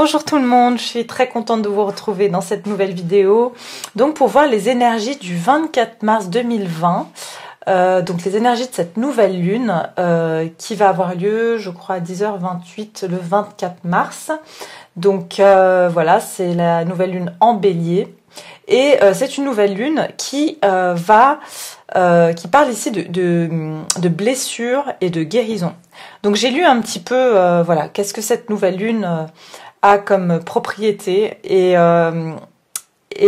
Bonjour tout le monde, je suis très contente de vous retrouver dans cette nouvelle vidéo. Donc pour voir les énergies du 24 mars 2020, donc les énergies de cette nouvelle lune qui va avoir lieu, je crois, à 10h28 le 24 mars. Donc voilà, c'est la nouvelle lune en bélier. Et c'est une nouvelle lune qui parle ici de blessures et de guérison. Donc j'ai lu un petit peu, voilà, qu'est-ce que cette nouvelle lune a comme propriété et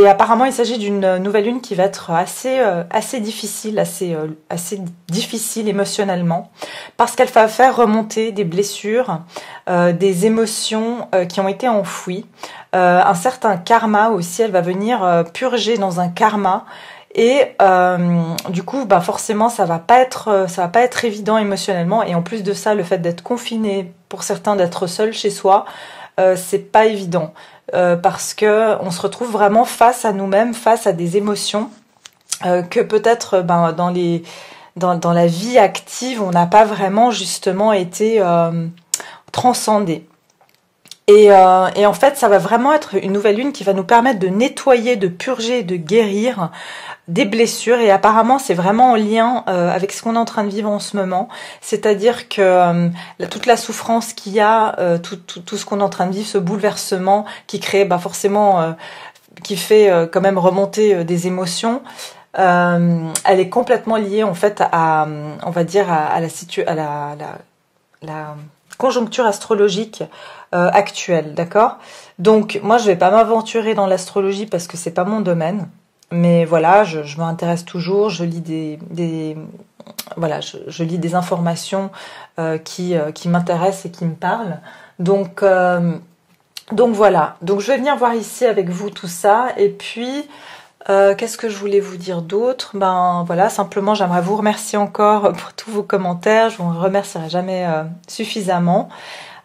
apparemment il s'agit d'une nouvelle lune qui va être assez difficile, assez difficile émotionnellement, parce qu'elle va faire remonter des blessures, des émotions qui ont été enfouies, un certain karma aussi. Elle va venir purger dans un karma. Et du coup, bah forcément, ça va pas être évident émotionnellement. Et en plus de ça, le fait d'être confiné, pour certains, d'être seul chez soi, c'est pas évident parce que on se retrouve vraiment face à nous-mêmes, face à des émotions que peut-être dans la vie active, on n'a pas vraiment justement été transcendé. Et en fait, ça va vraiment être une nouvelle lune qui va nous permettre de nettoyer, de purger, de guérir des blessures. Et apparemment, c'est vraiment en lien avec ce qu'on est en train de vivre en ce moment. C'est-à-dire que toute la souffrance qu'il y a, tout ce qu'on est en train de vivre, ce bouleversement qui crée forcément, qui fait quand même remonter des émotions, elle est complètement liée en fait à, on va dire, à la conjoncture astrologique actuelle, d'accord? Donc moi je vais pas m'aventurer dans l'astrologie parce que c'est pas mon domaine, mais voilà, je m'intéresse toujours, je lis je lis des informations qui m'intéressent et qui me parlent. Donc voilà, donc je vais venir voir ici avec vous tout ça. Et puis qu'est-ce que je voulais vous dire d'autre? Ben voilà, simplement j'aimerais vous remercier encore pour tous vos commentaires. Je vous remercierai jamais suffisamment.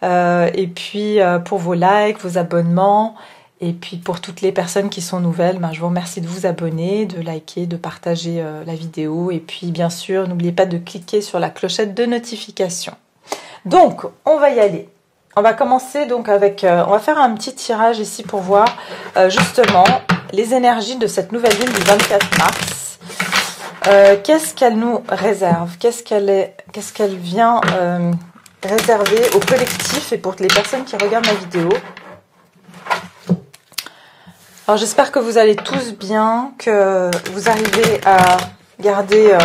Et puis pour vos likes, vos abonnements, et puis pour toutes les personnes qui sont nouvelles, ben je vous remercie de vous abonner, de liker, de partager la vidéo. Et puis bien sûr, n'oubliez pas de cliquer sur la clochette de notification. Donc on va y aller. On va commencer donc avec, on va faire un petit tirage ici pour voir justement les énergies de cette nouvelle lune du 24 mars. Qu'est-ce qu'elle nous réserve? Qu'est-ce qu'elle vient réserver au collectif et pour les personnes qui regardent ma vidéo? Alors j'espère que vous allez tous bien, que vous arrivez à garder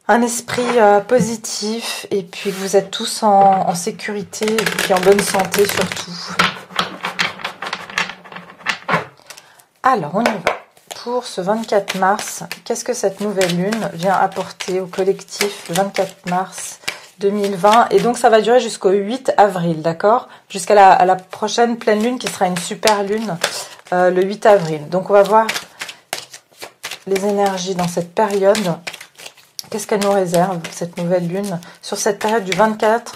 un esprit positif, et puis que vous êtes tous en sécurité et puis en bonne santé surtout. Alors on y va. Pour ce 24 mars, qu'est-ce que cette nouvelle lune vient apporter au collectif le 24 mars 2020? Et donc ça va durer jusqu'au 8 avril, d'accord? Jusqu'à la prochaine pleine lune qui sera une super lune le 8 avril. Donc on va voir les énergies dans cette période. Qu'est-ce qu'elle nous réserve, cette nouvelle lune, sur cette période du 24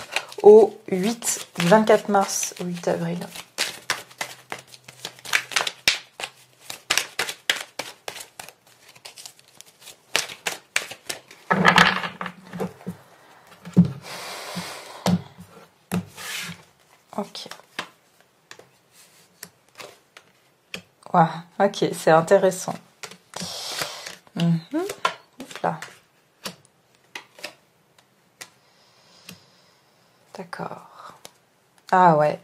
du 24 mars au 8 avril? Ok. Ouais, ok, c'est intéressant. Là. D'accord. Ah ouais.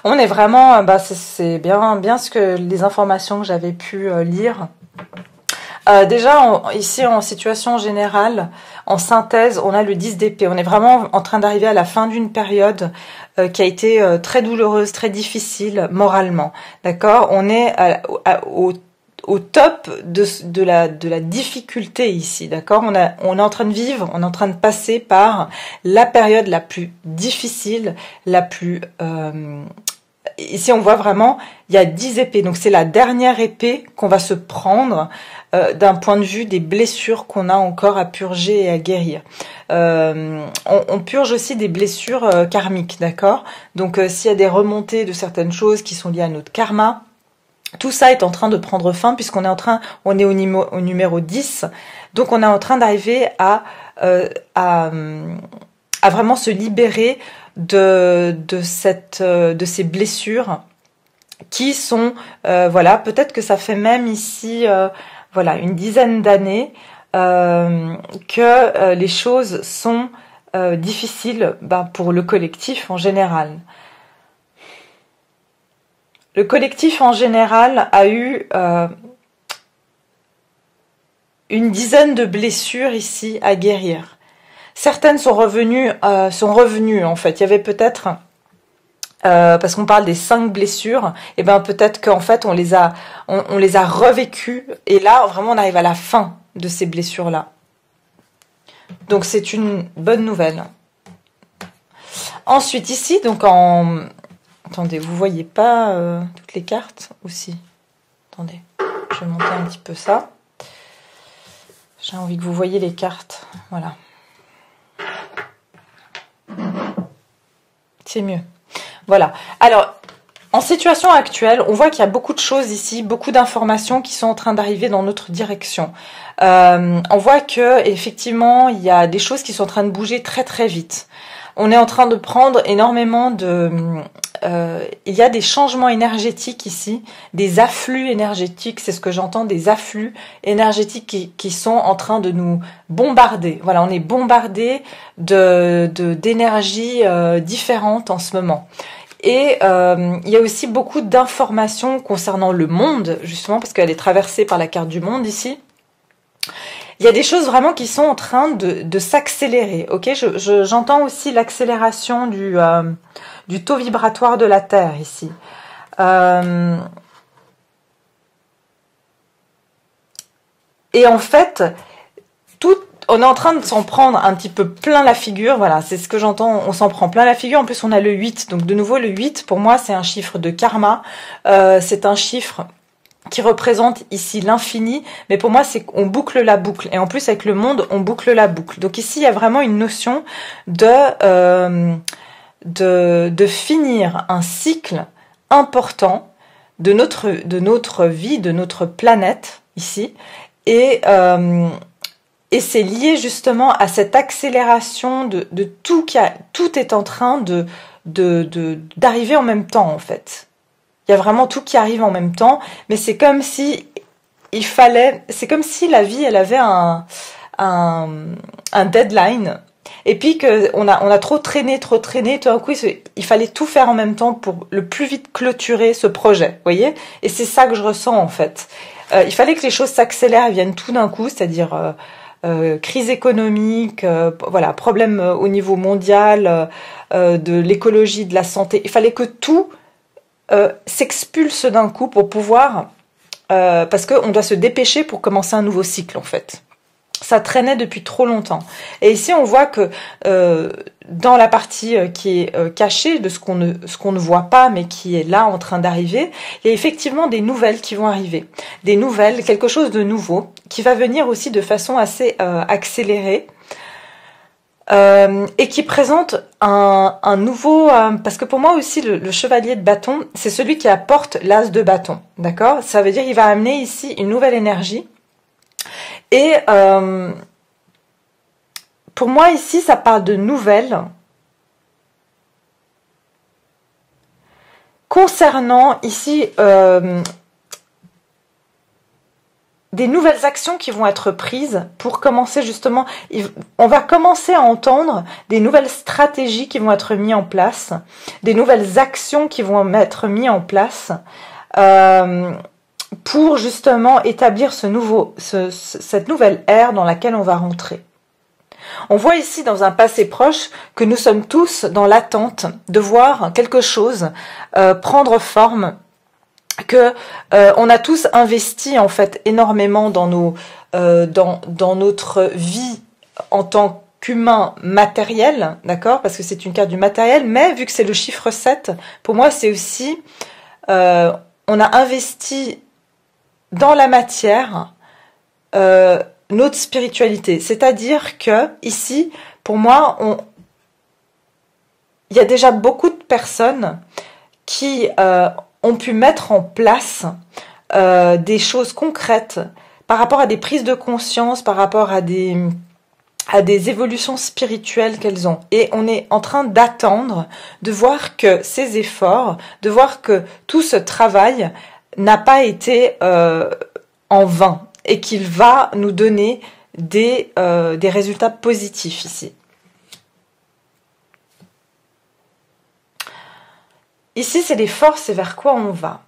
On est vraiment, c'est bien les informations que j'avais pu lire. Déjà, ici en situation générale, en synthèse, on a le 10 d'épée. On est vraiment en train d'arriver à la fin d'une période qui a été très douloureuse, très difficile moralement. D'accord? On est au top de la difficulté ici. D'accord? On est en train de vivre, on est en train de passer par la période la plus difficile, la plus... Ici, on voit vraiment, il y a 10 épées. Donc, c'est la dernière épée qu'on va se prendre d'un point de vue des blessures qu'on a encore à purger et à guérir. On purge aussi des blessures karmiques, d'accord? Donc, s'il y a des remontées de certaines choses qui sont liées à notre karma, tout ça est en train de prendre fin puisqu'on est on est au numéro 10. Donc, on est en train d'arriver à vraiment se libérer de ces blessures qui sont, voilà, peut-être que ça fait même ici, voilà, une dizaine d'années que les choses sont difficiles pour le collectif en général. Le collectif en général a eu une dizaine de blessures ici à guérir. Certaines sont revenues en fait. Il y avait peut-être, parce qu'on parle des 5 blessures, et ben peut-être qu'en fait on les a revécues, et là vraiment on arrive à la fin de ces blessures-là. Donc c'est une bonne nouvelle. Ensuite ici, donc attendez, vous voyez pas toutes les cartes aussi. Attendez, je vais monter un petit peu ça. J'ai envie que vous voyez les cartes. Voilà. C'est mieux. Voilà. Alors, en situation actuelle, on voit qu'il y a beaucoup de choses ici, beaucoup d'informations qui sont en train d'arriver dans notre direction. On voit que effectivement, il y a des choses qui sont en train de bouger très très vite. On est en train de prendre énormément de... il y a des changements énergétiques ici, des afflux énergétiques, c'est ce que j'entends, des afflux énergétiques qui sont en train de nous bombarder. Voilà, on est bombardé d'énergies différentes en ce moment. Et il y a aussi beaucoup d'informations concernant le monde, justement, parce qu'elle est traversée par la carte du monde ici. Il y a des choses vraiment qui sont en train de s'accélérer. Ok, j'entends aussi l'accélération du taux vibratoire de la Terre ici. Et en fait, on est en train de s'en prendre un petit peu plein la figure. Voilà, c'est ce que j'entends. On s'en prend plein la figure. En plus, on a le 8. Donc, de nouveau, le 8, pour moi, c'est un chiffre de karma. C'est un chiffre qui représente ici l'infini, mais pour moi c'est qu'on boucle la boucle, et en plus avec le monde on boucle la boucle. Donc ici il y a vraiment une notion de finir un cycle important de notre vie, de notre planète ici, et c'est lié justement à cette accélération de tout tout est en train d'arriver en même temps en fait. Il y a vraiment tout qui arrive en même temps, mais c'est comme si c'est comme si la vie, elle avait un deadline, et puis on a trop traîné, tout d'un coup, il fallait tout faire en même temps pour le plus vite clôturer ce projet, vous voyez? Et c'est ça que je ressens, en fait. Il fallait que les choses s'accélèrent et viennent tout d'un coup, c'est-à-dire crise économique, voilà, problème au niveau mondial, de l'écologie, de la santé. Il fallait que tout s'expulse d'un coup pour pouvoir, parce qu'on doit se dépêcher pour commencer un nouveau cycle en fait. Ça traînait depuis trop longtemps. Et ici on voit que dans la partie qui est cachée de ce qu'on ne voit pas mais qui est là en train d'arriver, il y a effectivement des nouvelles qui vont arriver. Des nouvelles, quelque chose de nouveau qui va venir aussi de façon assez accélérée. Et qui présente un nouveau... parce que pour moi aussi, le chevalier de bâton, c'est celui qui apporte l'as de bâton. D'accord? Ça veut dire qu'il va amener ici une nouvelle énergie. Et pour moi, ici, ça parle de nouvelles concernant ici... des nouvelles actions qui vont être prises pour commencer justement, on va commencer à entendre des nouvelles stratégies qui vont être mises en place, des nouvelles actions qui vont être mises en place pour justement établir cette nouvelle ère dans laquelle on va rentrer. On voit ici dans un passé proche que nous sommes tous dans l'attente de voir quelque chose prendre forme, que on a tous investi en fait énormément dans notre vie en tant qu'humain matériel, d'accord, parce que c'est une carte du matériel, mais vu que c'est le chiffre 7, pour moi c'est aussi on a investi dans la matière notre spiritualité, c'est-à-dire que ici pour moi il y a déjà beaucoup de personnes qui ont pu mettre en place des choses concrètes par rapport à des prises de conscience, par rapport à des à des évolutions spirituelles qu'elles ont. Et on est en train d'attendre, de voir que ces efforts, de voir que tout ce travail n'a pas été en vain et qu'il va nous donner des résultats positifs ici. Ici, c'est les forces et vers quoi on va.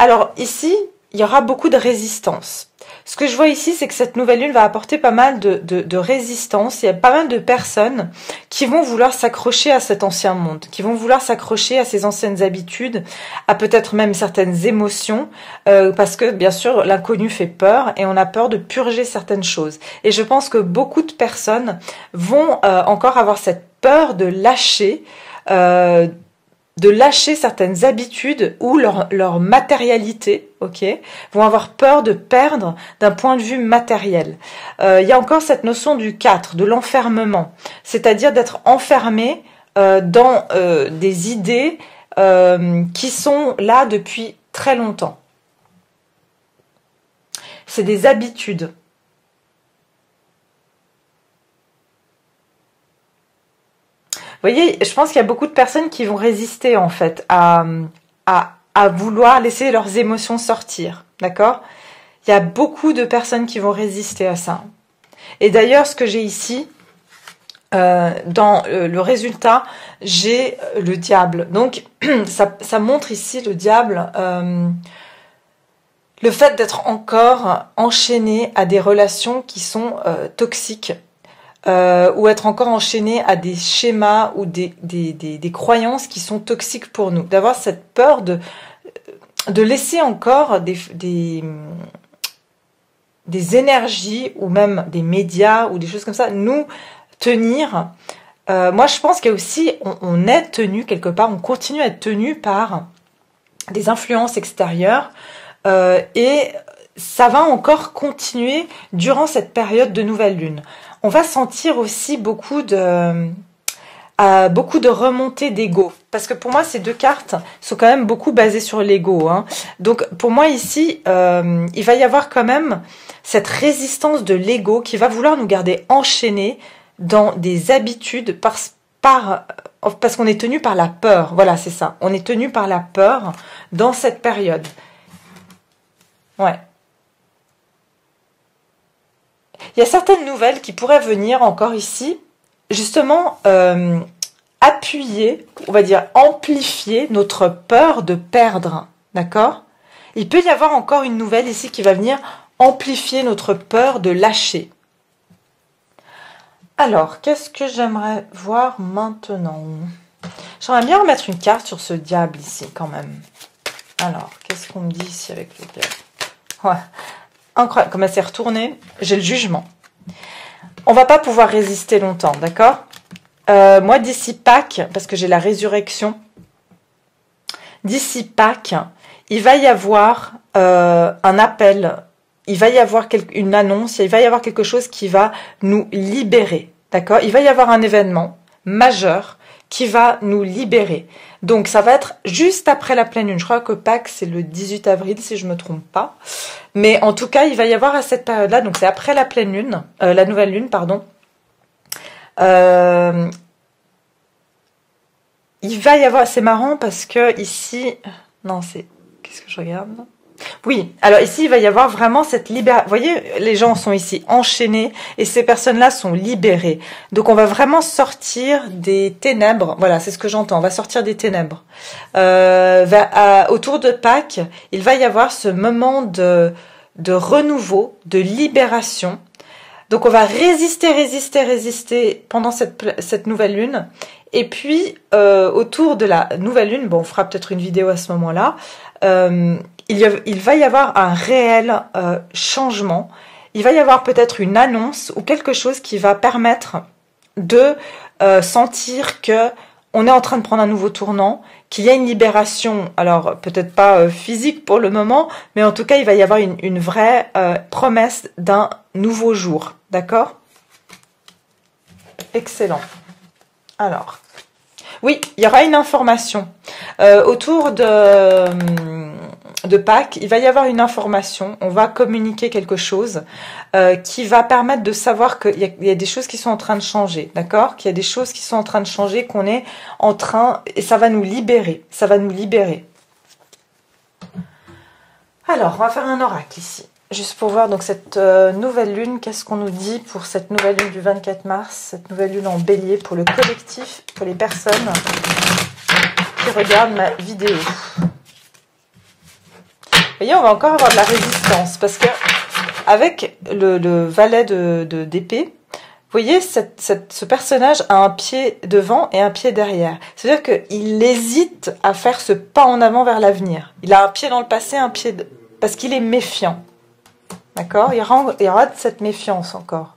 Alors ici, il y aura beaucoup de résistance. Ce que je vois ici, c'est que cette nouvelle lune va apporter pas mal de résistance. Il y a pas mal de personnes qui vont vouloir s'accrocher à cet ancien monde, qui vont vouloir s'accrocher à ces anciennes habitudes, à peut-être même certaines émotions, parce que bien sûr, l'inconnu fait peur et on a peur de purger certaines choses. Et je pense que beaucoup de personnes vont encore avoir cette peur de lâcher certaines habitudes ou leur matérialité, ok, vont avoir peur de perdre d'un point de vue matériel. Il y a encore cette notion du 4, de l'enfermement, c'est-à-dire d'être enfermé dans des idées qui sont là depuis très longtemps. C'est des habitudes. Vous voyez, je pense qu'il y a beaucoup de personnes qui vont résister en fait à vouloir laisser leurs émotions sortir, d'accord? Il y a beaucoup de personnes qui vont résister à ça. Et d'ailleurs, ce que j'ai ici, dans le résultat, j'ai le diable. Donc, ça montre ici le diable, le fait d'être encore enchaîné à des relations qui sont toxiques. Ou être encore enchaîné à des schémas ou des croyances qui sont toxiques pour nous. D'avoir cette peur de laisser encore des énergies ou même des médias ou des choses comme ça nous tenir. Moi, je pense qu'il y a aussi, on est tenu quelque part, on continue à être tenu par des influences extérieures et ça va encore continuer durant cette période de nouvelle lune. On va sentir aussi beaucoup de remontée d'ego. Parce que pour moi, ces deux cartes sont quand même beaucoup basées sur l'ego. Hein. Donc pour moi ici, il va y avoir quand même cette résistance de l'ego qui va vouloir nous garder enchaînés dans des habitudes parce qu'on est tenu par la peur. Voilà, c'est ça. On est tenu par la peur dans cette période. Ouais. Il y a certaines nouvelles qui pourraient venir encore ici, justement appuyer, on va dire amplifier notre peur de perdre, d'accord? Il peut y avoir encore une nouvelle ici qui va venir amplifier notre peur de lâcher. Alors, qu'est-ce que j'aimerais voir maintenant? J'aimerais bien remettre une carte sur ce diable ici quand même. Alors, qu'est-ce qu'on me dit ici avec le diable? Ouais. Incroyable, comme elle s'est retournée, j'ai le jugement. On va pas pouvoir résister longtemps, d'accord? Moi, d'ici Pâques, parce que j'ai la résurrection, d'ici Pâques, il va y avoir un appel, il va y avoir une annonce, il va y avoir quelque chose qui va nous libérer, d'accord? Il va y avoir un événement majeur qui va nous libérer. Donc, ça va être juste après la pleine lune. Je crois que Pâques, c'est le 18 avril, si je ne me trompe pas. Mais en tout cas, il va y avoir à cette période-là, donc c'est après la pleine lune, la nouvelle lune, pardon. Il va y avoir, c'est marrant parce que ici, non, c'est, qu'est-ce que je regarde? Oui, alors ici, il va y avoir vraiment cette libération. Vous voyez, les gens sont ici enchaînés et ces personnes-là sont libérées. Donc, on va vraiment sortir des ténèbres. Voilà, c'est ce que j'entends. On va sortir des ténèbres. Autour de Pâques, il va y avoir ce moment de renouveau, de libération. Donc, on va résister pendant cette nouvelle lune. Et puis, autour de la nouvelle lune, bon, on fera peut-être une vidéo à ce moment-là, il va y avoir un réel changement. Il va y avoir peut-être une annonce ou quelque chose qui va permettre de sentir que on est en train de prendre un nouveau tournant, qu'il y a une libération, alors peut-être pas physique pour le moment, mais en tout cas, il va y avoir une vraie promesse d'un nouveau jour. D'accord? Excellent. Alors, oui, il y aura une information autour de de Pâques, il va y avoir une information, on va communiquer quelque chose qui va permettre de savoir qu'il y a des choses qui sont en train de changer, d'accord? Qu'il y a des choses qui sont en train de changer, qu'on est en train, et ça va nous libérer, ça va nous libérer. Alors, on va faire un oracle ici, juste pour voir donc cette nouvelle lune, qu'est-ce qu'on nous dit pour cette nouvelle lune du 24 mars, cette nouvelle lune en bélier pour le collectif, pour les personnes qui regardent ma vidéo. Vous voyez, on va encore avoir de la résistance parce que avec le valet d'épée, vous voyez, ce personnage a un pied devant et un pied derrière. C'est-à-dire qu'il hésite à faire ce pas en avant vers l'avenir. Il a un pied dans le passé, un pied... parce qu'il est méfiant. D'accord? Il y aura de cette méfiance encore.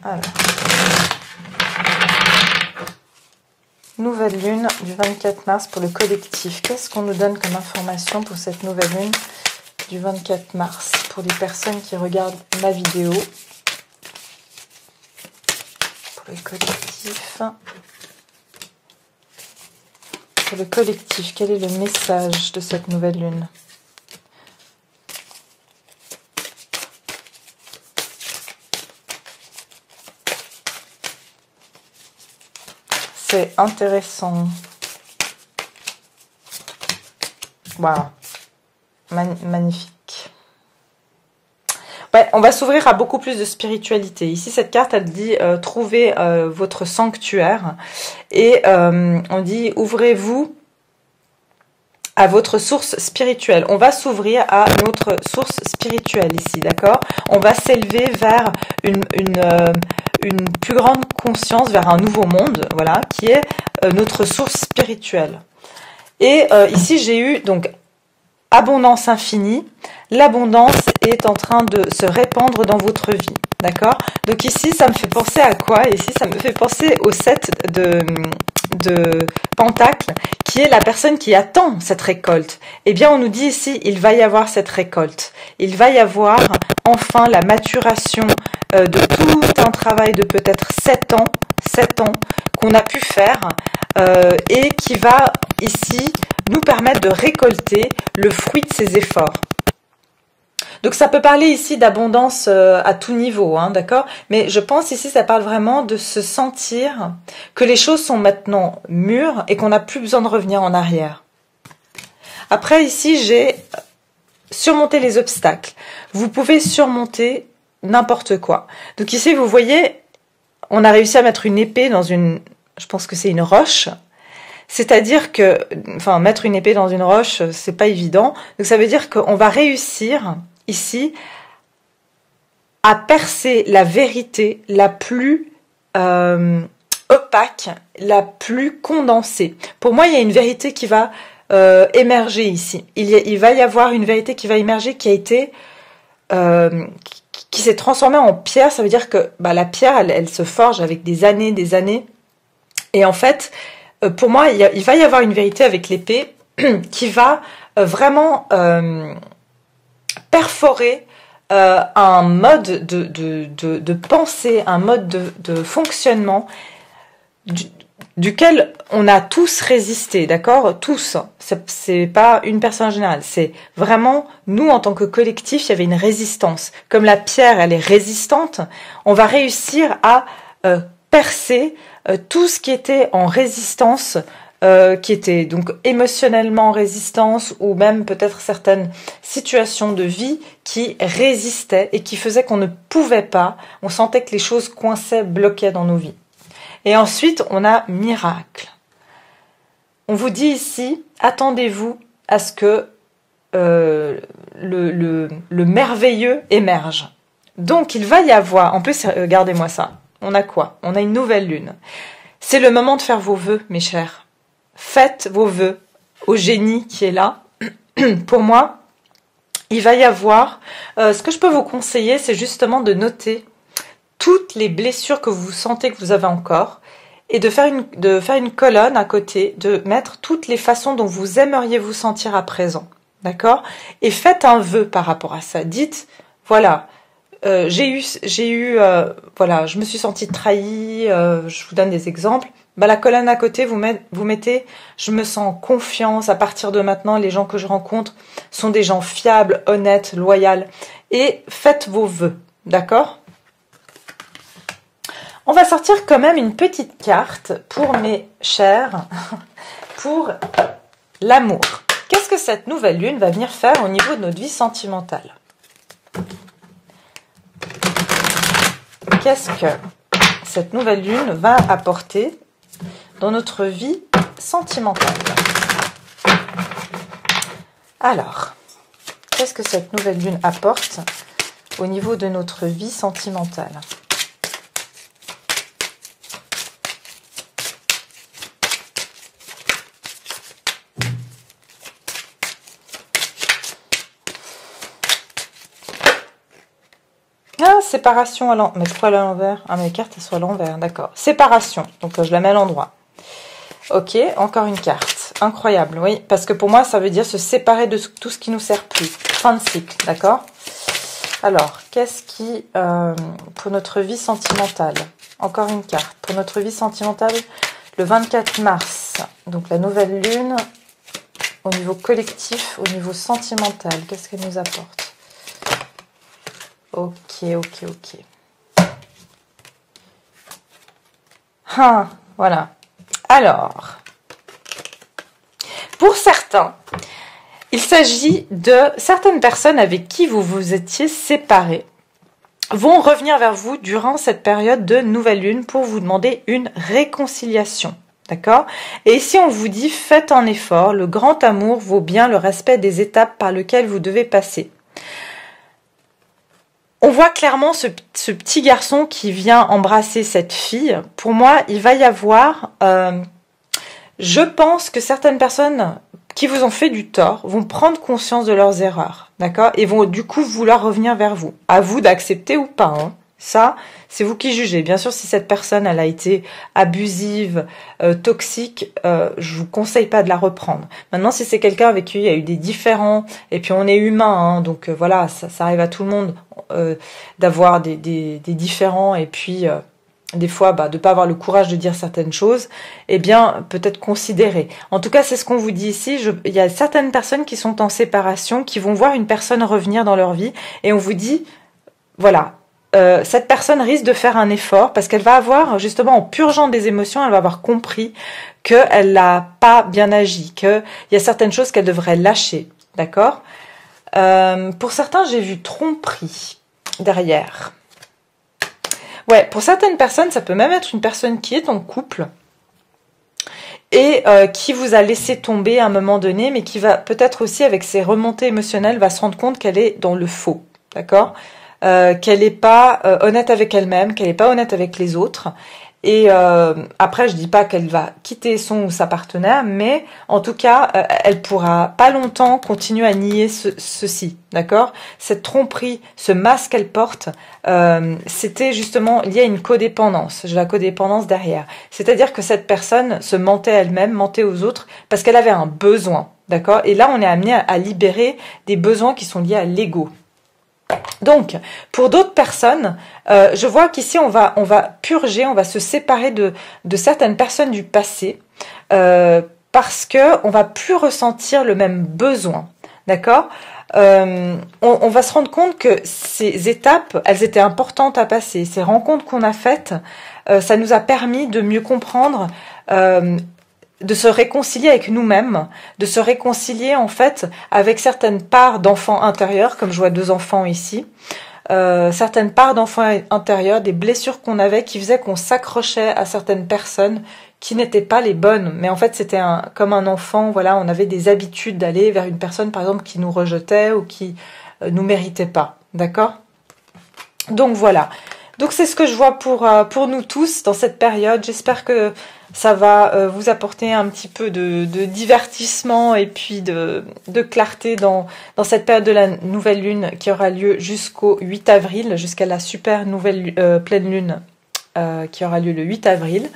Alors... Nouvelle lune du 24 mars pour le collectif. Qu'est-ce qu'on nous donne comme information pour cette nouvelle lune du 24 mars pour les personnes qui regardent ma vidéo? Pour le collectif. Pour le collectif, quel est le message de cette nouvelle lune? C'est intéressant. Voilà. Magnifique. Ouais, on va s'ouvrir à beaucoup plus de spiritualité. Ici, cette carte, elle dit trouvez votre sanctuaire. Et on dit ouvrez-vous à votre source spirituelle. On va s'ouvrir à notre source spirituelle ici, d'accord? On va s'élever vers une plus grande conscience, vers un nouveau monde, voilà, qui est notre source spirituelle. Et ici, j'ai eu donc abondance infinie. L'abondance est en train de se répandre dans votre vie, d'accord? Donc ici, ça me fait penser à quoi? Ici, ça me fait penser au 7 de Pentacle, qui est la personne qui attend cette récolte. Eh bien, on nous dit ici, il va y avoir cette récolte. Il va y avoir enfin la maturation de tout un travail de peut-être 7 ans qu'on a pu faire et qui va ici nous permettre de récolter le fruit de ses efforts. Donc ça peut parler ici d'abondance à tout niveau, hein, d'accord? Mais je pense ici ça parle vraiment de se sentir que les choses sont maintenant mûres et qu'on n'a plus besoin de revenir en arrière. Après ici j'ai surmonté les obstacles. Vous pouvez surmonter n'importe quoi. Donc ici vous voyez, on a réussi à mettre une épée dans une, je pense que c'est une roche. C'est-à-dire que, enfin, mettre une épée dans une roche, c'est pas évident. Donc ça veut dire qu'on va réussir ici à percer la vérité la plus opaque, la plus condensée. Pour moi, il y a une vérité qui va émerger ici. Il va y avoir une vérité qui va émerger qui a été qui s'est transformée en pierre. Ça veut dire que la pierre, elle se forge avec des années. Et en fait, pour moi, il va y avoir une vérité avec l'épée qui va vraiment perforer un mode de pensée, un mode de fonctionnement duquel on a tous résisté, d'accord? Tous. C'est pas une personne en général. C'est vraiment, nous, en tant que collectif, il y avait une résistance. Comme la pierre, elle est résistante, on va réussir à percer tout ce qui était en résistance, qui était donc émotionnellement en résistance, ou même peut-être certaines situations de vie qui résistaient et qui faisaient qu'on ne pouvait pas, on sentait que les choses coinçaient, bloquaient dans nos vies. Et ensuite, on a miracle. On vous dit ici, attendez-vous à ce que le merveilleux émerge. Donc, il va y avoir, en plus, regardez-moi ça, on a quoi? On a une nouvelle lune. C'est le moment de faire vos vœux, mes chers. Faites vos vœux au génie qui est là. Pour moi, il va y avoir... ce que je peux vous conseiller, c'est justement de noter toutes les blessures que vous sentez que vous avez encore et de faire une colonne à côté, de mettre toutes les façons dont vous aimeriez vous sentir à présent. D'accord? Et faites un vœu par rapport à ça. Dites, voilà, voilà, je me suis sentie trahie, je vous donne des exemples. Bah, la colonne à côté, vous mettez, je me sens en confiance, à partir de maintenant, les gens que je rencontre sont des gens fiables, honnêtes, loyaux. Et faites vos vœux, d'accord? On va sortir quand même une petite carte pour mes chers, pour l'amour. Qu'est-ce que cette nouvelle lune va venir faire au niveau de notre vie sentimentale? Qu'est-ce que cette nouvelle lune va apporter dans notre vie sentimentale? Alors, qu'est-ce que cette nouvelle lune apporte au niveau de notre vie sentimentale? Ah, séparation à l'envers. Mais pourquoi à l'envers? Ah, mes cartes, elles sont à l'envers, d'accord. Séparation, donc je la mets à l'endroit. Ok, encore une carte. Incroyable, oui. Parce que pour moi, ça veut dire se séparer de tout ce qui nous sert plus. Fin de cycle, d'accord? Alors, qu'est-ce qui, pour notre vie sentimentale? Encore une carte. Pour notre vie sentimentale, le 24 mars. Donc, la nouvelle lune, au niveau collectif, au niveau sentimental, qu'est-ce qu'elle nous apporte? Ok. Ah, voilà. Alors, pour certains, il s'agit de certaines personnes avec qui vous vous étiez séparés vont revenir vers vous durant cette période de nouvelle lune pour vous demander une réconciliation. D'accord? Et ici, on vous dit, faites un effort, le grand amour vaut bien le respect des étapes par lesquelles vous devez passer. On voit clairement ce petit garçon qui vient embrasser cette fille. Pour moi, il va y avoir... je pense que certaines personnes qui vous ont fait du tort vont prendre conscience de leurs erreurs, d'accord? Et vont du coup vouloir revenir vers vous. À vous d'accepter ou pas, hein. Ça, c'est vous qui jugez. Bien sûr, si cette personne, elle a été abusive, toxique, je vous conseille pas de la reprendre. Maintenant, si c'est quelqu'un avec qui il y a eu des différends, et puis on est humain, hein, donc voilà, ça arrive à tout le monde d'avoir des différends, et puis des fois, de pas avoir le courage de dire certaines choses, eh bien, peut-être considérer. En tout cas, c'est ce qu'on vous dit ici. Il y a certaines personnes qui sont en séparation, qui vont voir une personne revenir dans leur vie, et on vous dit, voilà, cette personne risque de faire un effort parce qu'elle va avoir, justement, en purgeant des émotions, elle va avoir compris qu'elle n'a pas bien agi, qu'il y a certaines choses qu'elle devrait lâcher, d'accord? Pour certains, j'ai vu tromperie derrière. Ouais, pour certaines personnes, ça peut même être une personne qui est en couple et qui vous a laissé tomber à un moment donné, mais qui va peut-être aussi, avec ses remontées émotionnelles, va se rendre compte qu'elle est dans le faux, d'accord? Qu'elle n'est pas honnête avec elle-même, qu'elle n'est pas honnête avec les autres. Et après, je dis pas qu'elle va quitter son ou sa partenaire, mais en tout cas, elle pourra pas longtemps continuer à nier ceci, d'accord? Cette tromperie, ce masque qu'elle porte, c'était justement lié à une codépendance. J'ai la codépendance derrière. C'est-à-dire que cette personne se mentait elle-même, mentait aux autres, parce qu'elle avait un besoin, d'accord? Et là, on est amené à libérer des besoins qui sont liés à l'ego. Donc, pour d'autres personnes, je vois qu'ici on va purger, on va se séparer de certaines personnes du passé parce que on va plus ressentir le même besoin, d'accord? On va se rendre compte que ces étapes, elles étaient importantes à passer. Ces rencontres qu'on a faites, ça nous a permis de mieux comprendre. De se réconcilier avec nous-mêmes, de se réconcilier en fait avec certaines parts d'enfants intérieurs, comme je vois 2 enfants ici, certaines parts d'enfants intérieurs, des blessures qu'on avait qui faisaient qu'on s'accrochait à certaines personnes qui n'étaient pas les bonnes, mais en fait c'était comme un enfant, voilà, on avait des habitudes d'aller vers une personne par exemple qui nous rejetait ou qui nous méritait pas, d'accord? Donc voilà. Donc c'est ce que je vois pour nous tous dans cette période. J'espère que ça va vous apporter un petit peu de divertissement et puis de clarté dans cette période de la nouvelle lune qui aura lieu jusqu'au 8 avril, jusqu'à la super nouvelle pleine lune qui aura lieu le 8 avril.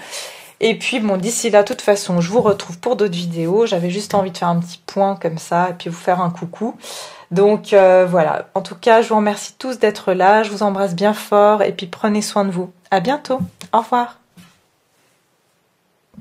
Et puis bon, d'ici là, de toute façon, je vous retrouve pour d'autres vidéos. J'avais juste envie de faire un petit point comme ça et puis vous faire un coucou. Donc voilà, en tout cas, je vous remercie tous d'être là, je vous embrasse bien fort et puis prenez soin de vous. À bientôt, au revoir.